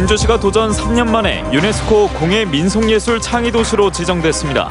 진주시가 도전 3년 만에 유네스코 공예 민속예술 창의도시로 지정됐습니다.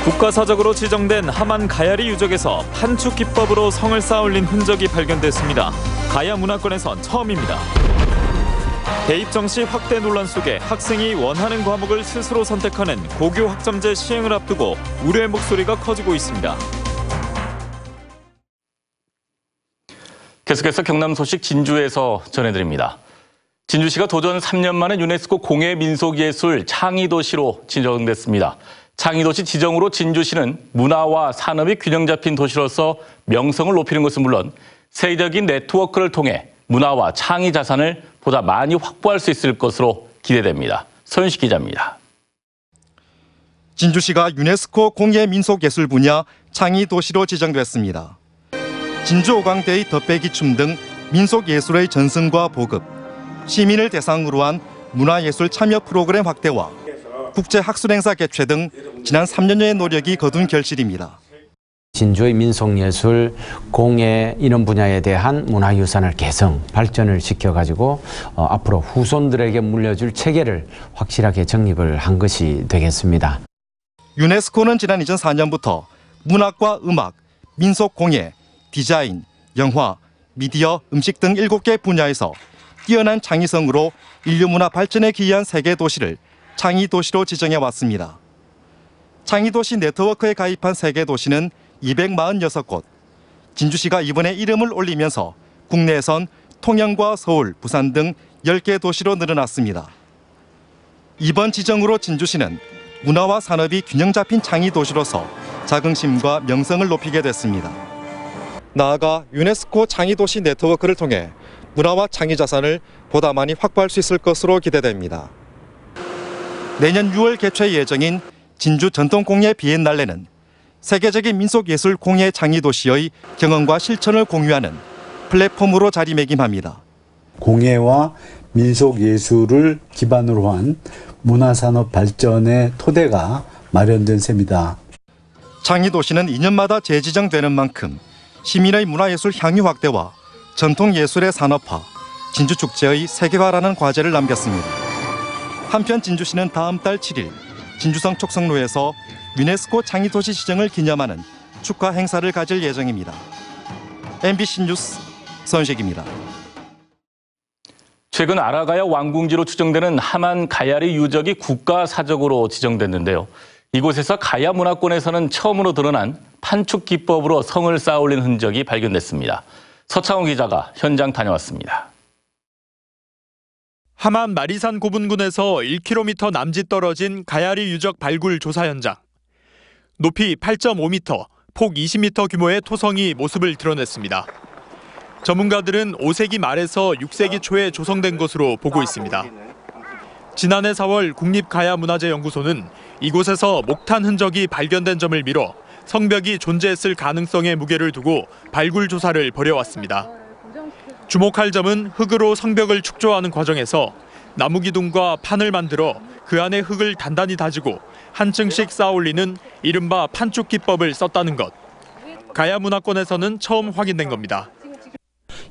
국가사적으로 지정된 하만 가야리 유적에서 판축 기법으로 성을 쌓아올린 흔적이 발견됐습니다. 가야 문화권에선 처음입니다. 대입 정시 확대 논란 속에 학생이 원하는 과목을 스스로 선택하는 고교 학점제 시행을 앞두고 우려의 목소리가 커지고 있습니다. 계속해서 경남 소식 진주에서 전해드립니다. 진주시가 도전 3년 만에 유네스코 공예민속예술 창의도시로 지정됐습니다. 창의도시 지정으로 진주시는 문화와 산업이 균형 잡힌 도시로서 명성을 높이는 것은 물론 세계적인 네트워크를 통해 문화와 창의 자산을 보다 많이 확보할 수 있을 것으로 기대됩니다. 서윤식 기자입니다. 진주시가 유네스코 공예민속예술 분야 창의도시로 지정됐습니다. 진주 오강대의 덧배기춤 등 민속예술의 전승과 보급, 시민을 대상으로 한 문화예술 참여 프로그램 확대와 국제학술행사 개최 등 지난 3년여의 노력이 거둔 결실입니다. 진주의 민속예술, 공예 이런 분야에 대한 문화유산을 개성, 발전을 시켜가지고 앞으로 후손들에게 물려줄 체계를 확실하게 정립을 한 것이 되겠습니다. 유네스코는 지난 2004년부터 문학과 음악, 민속공예, 디자인, 영화, 미디어, 음식 등 7개 분야에서 뛰어난 창의성으로 인류 문화 발전에 기여한 세계 도시를 창의도시로 지정해왔습니다. 창의도시 네트워크에 가입한 세계 도시는 246곳. 진주시가 이번에 이름을 올리면서 국내에선 통영과 서울, 부산 등 10개 도시로 늘어났습니다. 이번 지정으로 진주시는 문화와 산업이 균형 잡힌 창의도시로서 자긍심과 명성을 높이게 됐습니다. 나아가 유네스코 창의도시 네트워크를 통해 문화와 창의 자산을 보다 많이 확보할 수 있을 것으로 기대됩니다. 내년 6월 개최 예정인 진주 전통공예 비엔날레는 세계적인 민속예술 공예 창의도시의 경험과 실천을 공유하는 플랫폼으로 자리매김합니다. 공예와 민속예술을 기반으로 한 문화산업 발전의 토대가 마련된 셈이다. 창의도시는 2년마다 재지정되는 만큼 시민의 문화예술 향유 확대와 전통예술의 산업화, 진주축제의 세계화라는 과제를 남겼습니다. 한편 진주시는 다음 달 7일 진주성 촉성로에서 유네스코 창의도시 지정을 기념하는 축하 행사를 가질 예정입니다. MBC 뉴스 서윤식입니다. 최근 아라가야 왕궁지로 추정되는 하만 가야리 유적이 국가사적으로 지정됐는데요. 이곳에서 가야 문화권에서는 처음으로 드러난 판축 기법으로 성을 쌓아올린 흔적이 발견됐습니다. 서창호 기자가 현장 다녀왔습니다. 하만 마리산 고분군에서 1km 남짓 떨어진 가야리 유적 발굴 조사 현장. 높이 8.5m, 폭 20m 규모의 토성이 모습을 드러냈습니다. 전문가들은 5세기 말에서 6세기 초에 조성된 것으로 보고 있습니다. 지난해 4월 국립가야문화재연구소는 이곳에서 목탄 흔적이 발견된 점을 미뤄 성벽이 존재했을 가능성에 무게를 두고 발굴 조사를 벌여왔습니다. 주목할 점은 흙으로 성벽을 축조하는 과정에서 나무 기둥과 판을 만들어 그 안에 흙을 단단히 다지고 한 층씩 쌓아올리는 이른바 판축 기법을 썼다는 것. 가야 문화권에서는 처음 확인된 겁니다.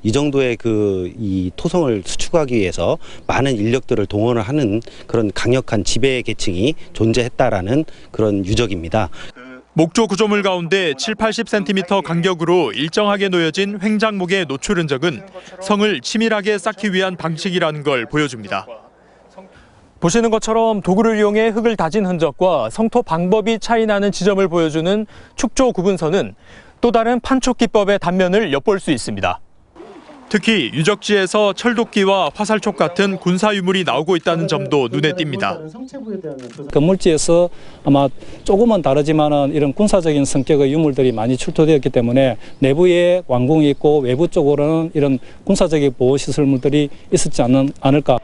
이 정도의 이 토성을 수축하기 위해서 많은 인력들을 동원을 하는 그런 강력한 지배 계층이 존재했다라는 그런 유적입니다. 목조 구조물 가운데 7-80cm 간격으로 일정하게 놓여진 횡장목의 노출 흔적은 성을 치밀하게 쌓기 위한 방식이라는 걸 보여줍니다. 보시는 것처럼 도구를 이용해 흙을 다진 흔적과 성토 방법이 차이나는 지점을 보여주는 축조 구분선은 또 다른 판촉 기법의 단면을 엿볼 수 있습니다. 특히 유적지에서 철도끼와 화살촉 같은 군사 유물이 나오고 있다는 점도 눈에 띕니다. 건물지에서 아마 조금은 다르지만은 이런 군사적인 성격의 유물들이 많이 출토되었기 때문에 내부에 왕궁이 있고 외부 쪽으로는 이런 군사적인 보호 시설물들이 있었지 않을까.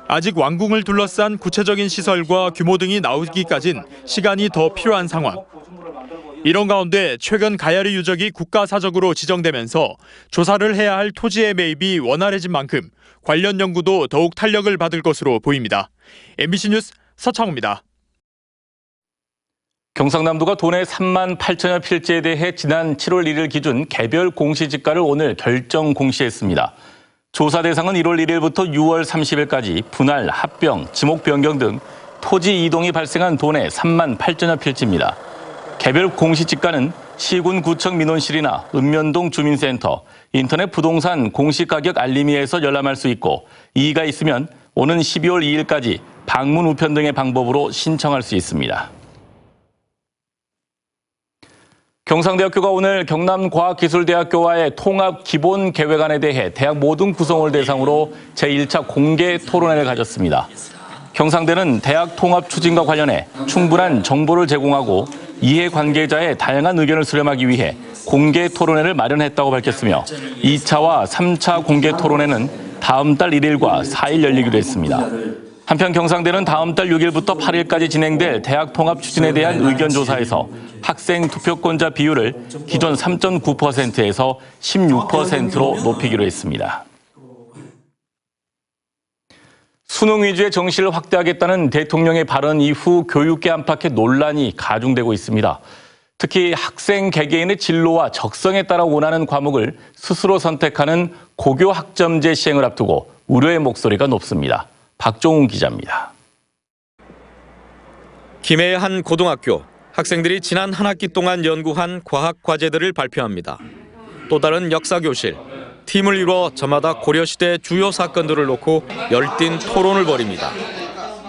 아직 왕궁을 둘러싼 구체적인 시설과 규모 등이 나오기까진 시간이 더 필요한 상황. 이런 가운데 최근 가야리 유적이 국가사적으로 지정되면서 조사를 해야 할 토지의 매입이 원활해진 만큼 관련 연구도 더욱 탄력을 받을 것으로 보입니다. MBC 뉴스 서창호입니다. 경상남도가 도내 3만 8천여 필지에 대해 지난 7월 1일 기준 개별 공시지가를 오늘 결정 공시했습니다. 조사 대상은 1월 1일부터 6월 30일까지 분할, 합병, 지목 변경 등 토지 이동이 발생한 도내 3만 8천여 필지입니다. 개별 공시지가는 시군 구청 민원실이나 읍면동 주민센터, 인터넷 부동산 공시가격 알림이에서 열람할 수 있고 이의가 있으면 오는 12월 2일까지 방문 우편 등의 방법으로 신청할 수 있습니다. 경상대학교가 오늘 경남과학기술대학교와의 통합 기본 계획안에 대해 대학 모든 구성원을 대상으로 제1차 공개 토론회를 가졌습니다. 경상대는 대학 통합 추진과 관련해 충분한 정보를 제공하고 이해관계자의 다양한 의견을 수렴하기 위해 공개 토론회를 마련했다고 밝혔으며 2차와 3차 공개 토론회는 다음 달 1일과 4일 열리기로 했습니다. 한편 경상대는 다음 달 6일부터 8일까지 진행될 대학 통합 추진에 대한 의견 조사에서 학생 투표권자 비율을 기존 3.9%에서 16%로 높이기로 했습니다. 수능 위주의 정시를 확대하겠다는 대통령의 발언 이후 교육계 안팎의 논란이 가중되고 있습니다. 특히 학생 개개인의 진로와 적성에 따라 원하는 과목을 스스로 선택하는 고교 학점제 시행을 앞두고 우려의 목소리가 높습니다. 박종훈 기자입니다. 김해의 한 고등학교, 학생들이 지난 한 학기 동안 연구한 과학 과제들을 발표합니다. 또 다른 역사교실, 팀을 이루어 저마다 고려시대 주요 사건들을 놓고 열띤 토론을 벌입니다.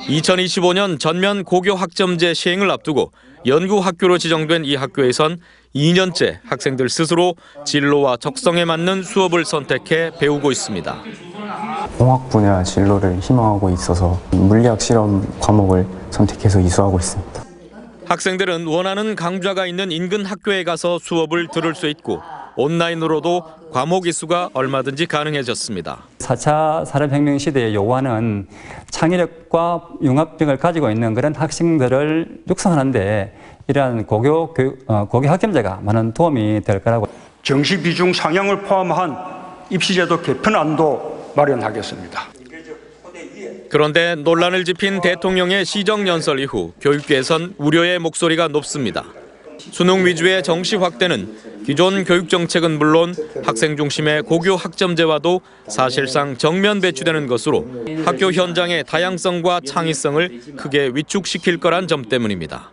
2025년 전면 고교 학점제 시행을 앞두고 연구학교로 지정된 이 학교에선 2년째 학생들 스스로 진로와 적성에 맞는 수업을 선택해 배우고 있습니다. 공학 분야 진로를 희망하고 있어서 물리학 실험 과목을 선택해서 이수하고 있습니다. 학생들은 원하는 강좌가 있는 인근 학교에 가서 수업을 들을 수 있고 온라인으로도 과목 이수가 얼마든지 가능해졌습니다. 4차 산업혁명 시대에 요구하는 창의력과 융합력을 가지고 있는 그런 학생들을 육성하는 데 이러한 고교 학점제가 많은 도움이 될 거라고. 정시 비중 상향을 포함한 입시제도 개편안도 마련하겠습니다. 그런데 논란을 짚인 대통령의 시정연설 이후 교육계에선 우려의 목소리가 높습니다. 수능 위주의 정시 확대는 기존 교육 정책은 물론 학생 중심의 고교 학점제와도 사실상 정면 배치되는 것으로 학교 현장의 다양성과 창의성을 크게 위축시킬 거란 점 때문입니다.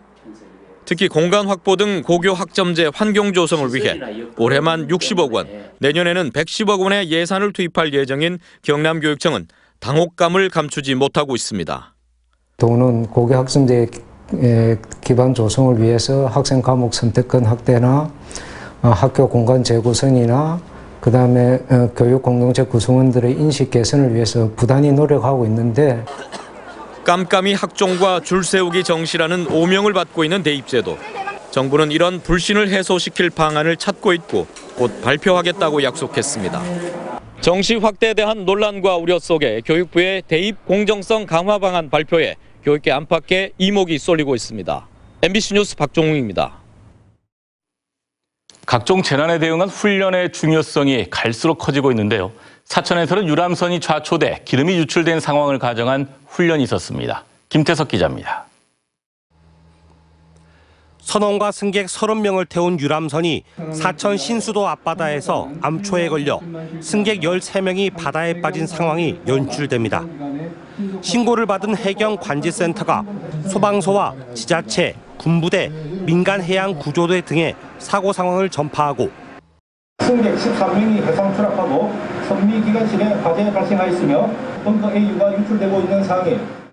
특히 공간 확보 등 고교 학점제 환경 조성을 위해 올해만 60억 원, 내년에는 110억 원의 예산을 투입할 예정인 경남교육청은 당혹감을 감추지 못하고 있습니다. 또는 고교 학점제 기반 조성을 위해서 학생 과목 선택권 확대나 학교 공간 재구성이나 그다음에 교육 공동체 구성원들의 인식 개선을 위해서 부단히 노력하고 있는데 깜깜이 학종과 줄 세우기 정시라는 오명을 받고 있는 대입제도. 정부는 이런 불신을 해소시킬 방안을 찾고 있고 곧 발표하겠다고 약속했습니다. 정시 확대에 대한 논란과 우려 속에 교육부의 대입 공정성 강화 방안 발표에 교육계 안팎에 이목이 쏠리고 있습니다. MBC 뉴스 박종웅입니다. 각종 재난에 대응한 훈련의 중요성이 갈수록 커지고 있는데요. 사천에서는 유람선이 좌초돼 기름이 유출된 상황을 가정한 훈련이 있었습니다. 김태석 기자입니다. 선원과 승객 30명을 태운 유람선이 사천 신수도 앞바다에서 암초에 걸려 승객 13명이 바다에 빠진 상황이 연출됩니다. 신고를 받은 해경관제센터가 소방서와 지자체, 군부대, 민간해양구조대 등의 사고 상황을 전파하고 승객 13명이 해상 추락하고 선미기관실에 화재 발생하였으며 벙커 A유가 유출되고 있는 상황이에요.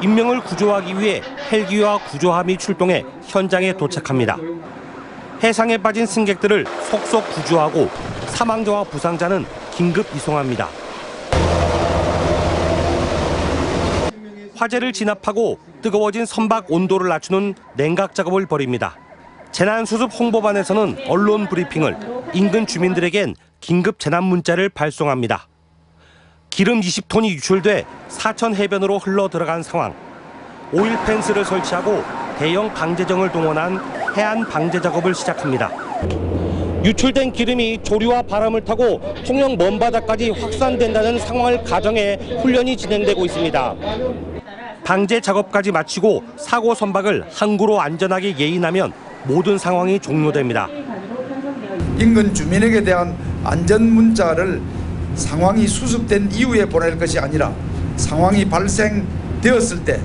인명을 구조하기 위해 헬기와 구조함이 출동해 현장에 도착합니다. 해상에 빠진 승객들을 속속 구조하고 사망자와 부상자는 긴급 이송합니다. 화재를 진압하고 뜨거워진 선박 온도를 낮추는 냉각 작업을 벌입니다. 재난수습 홍보반에서는 언론 브리핑을, 인근 주민들에겐 긴급 재난 문자를 발송합니다. 기름 20톤이 유출돼 사천 해변으로 흘러 들어간 상황. 오일 펜스를 설치하고 대형 방제정을 동원한 해안 방제 작업을 시작합니다. 유출된 기름이 조류와 바람을 타고 통영 먼바다까지 확산된다는 상황을 가정해 훈련이 진행되고 있습니다. 방제 작업까지 마치고 사고 선박을 항구로 안전하게 예인하면 모든 상황이 종료됩니다. 인근 주민에게 대한 안전 문자를 상황이 수습된 이후에 보낼 것이 아니라 상황이 발생되었을 때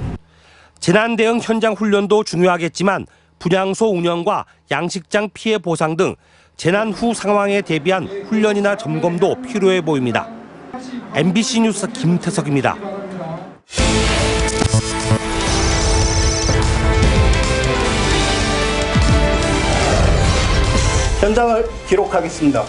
재난 대응 현장 훈련도 중요하겠지만 분향소 운영과 양식장 피해 보상 등 재난 후 상황에 대비한 훈련이나 점검도 필요해 보입니다. MBC 뉴스 김태석입니다. 현장을 기록하겠습니다.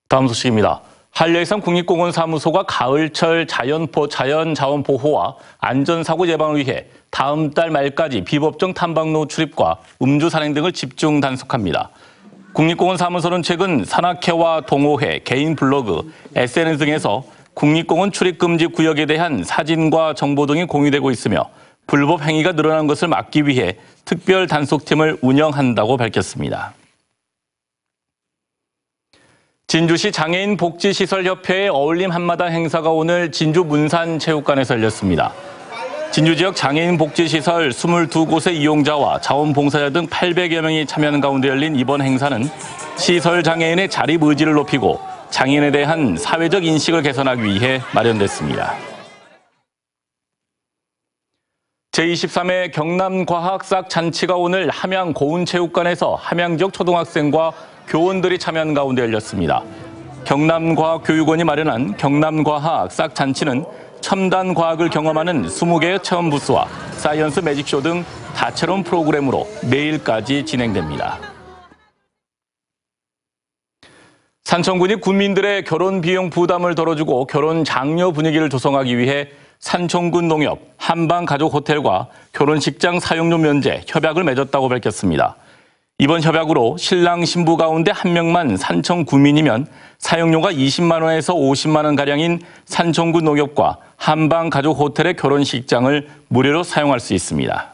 다음 소식입니다. 한려해상 국립공원 사무소가 가을철 자연자원 보호와 안전사고 예방을 위해 다음 달 말까지 비법정 탐방로 출입과 음주 산행 등을 집중 단속합니다. 국립공원 사무소는 최근 산악회와 동호회, 개인 블로그, SNS 등에서 국립공원 출입금지 구역에 대한 사진과 정보 등이 공유되고 있으며 불법 행위가 늘어난 것을 막기 위해 특별 단속팀을 운영한다고 밝혔습니다. 진주시 장애인 복지시설협회의 어울림 한마당 행사가 오늘 진주 문산체육관에서 열렸습니다. 진주 지역 장애인 복지시설 22곳의 이용자와 자원봉사자 등 800여 명이 참여하는 가운데 열린 이번 행사는 시설 장애인의 자립 의지를 높이고 장애인에 대한 사회적 인식을 개선하기 위해 마련됐습니다. 제23회 경남과학싹 잔치가 오늘 함양 고운체육관에서 함양 지역 초등학생과 교원들이 참여한 가운데 열렸습니다. 경남과학교육원이 마련한 경남과학싹 잔치는 첨단 과학을 경험하는 20개의 체험 부스와 사이언스 매직쇼 등 다채로운 프로그램으로 내일까지 진행됩니다. 산청군이 군민들의 결혼 비용 부담을 덜어주고 결혼 장려 분위기를 조성하기 위해 산청군 농협, 한방가족호텔과 결혼식장 사용료 면제 협약을 맺었다고 밝혔습니다. 이번 협약으로 신랑 신부 가운데 한 명만 산청 구민이면 사용료가 20만 원에서 50만 원가량인 산청군 농협과 한방가족호텔의 결혼식장을 무료로 사용할 수 있습니다.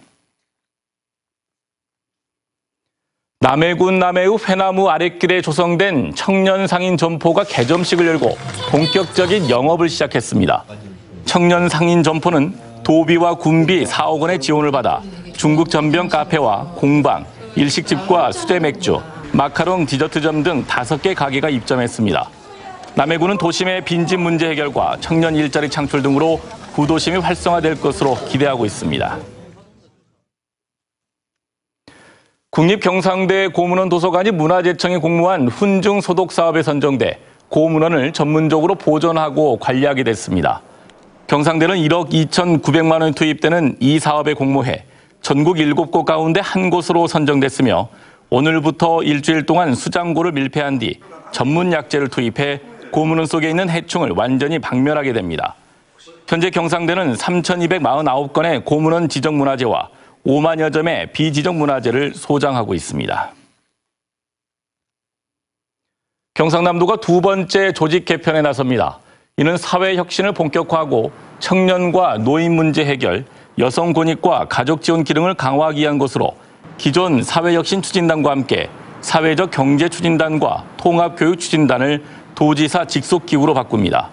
남해군 남해의 회나무 아랫길에 조성된 청년상인 점포가 개점식을 열고 본격적인 영업을 시작했습니다. 청년상인 점포는 도비와 군비 4억 원의 지원을 받아 중국 전병 카페와 공방, 일식집과 수제 맥주, 마카롱 디저트점 등 5개 가게가 입점했습니다. 남해군은 도심의 빈집 문제 해결과 청년 일자리 창출 등으로 구도심이 활성화될 것으로 기대하고 있습니다. 국립경상대 고문원 도서관이 문화재청에 공모한 훈증 소독 사업에 선정돼 고문원을 전문적으로 보존하고 관리하게 됐습니다. 경상대는 1억 2,900만 원 투입되는 이 사업에 공모해 전국 7곳 가운데 한 곳으로 선정됐으며 오늘부터 일주일 동안 수장고를 밀폐한 뒤 전문 약재를 투입해 고문원 속에 있는 해충을 완전히 박멸하게 됩니다. 현재 경상대는 3,249건의 고문원 지정 문화재와 5만여 점의 비지정 문화재를 소장하고 있습니다. 경상남도가 두 번째 조직 개편에 나섭니다. 이는 사회 혁신을 본격화하고 청년과 노인 문제 해결, 여성 권익과 가족 지원 기능을 강화하기 위한 것으로 기존 사회혁신 추진단과 함께 사회적 경제 추진단과 통합교육 추진단을 도지사 직속 기구로 바꿉니다.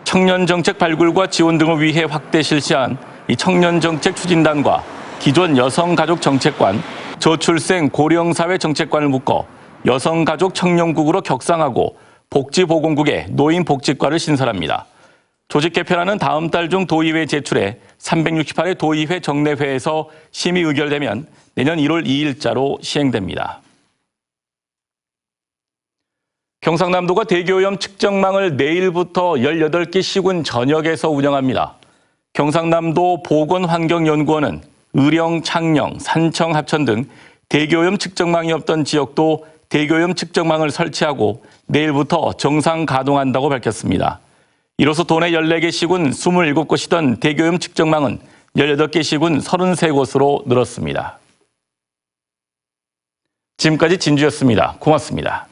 청년 정책 발굴과 지원 등을 위해 확대 실시한 이 청년 정책 추진단과 기존 여성가족 정책관, 저출생 고령사회 정책관을 묶어 여성가족 청년국으로 격상하고 복지보건국의 노인복지과를 신설합니다. 조직 개편안은 다음 달 중 도의회에 제출해 368회 도의회 정례회에서 심의 의결되면 내년 1월 2일자로 시행됩니다. 경상남도가 대기오염 측정망을 내일부터 18개 시군 전역에서 운영합니다. 경상남도 보건환경연구원은 의령, 창녕, 산청, 합천 등 대기오염 측정망이 없던 지역도 대기오염 측정망을 설치하고 내일부터 정상 가동한다고 밝혔습니다. 이로써 도내 14개 시군 27곳이던 대기오염 측정망은 18개 시군 33곳으로 늘었습니다. 지금까지 진주였습니다. 고맙습니다.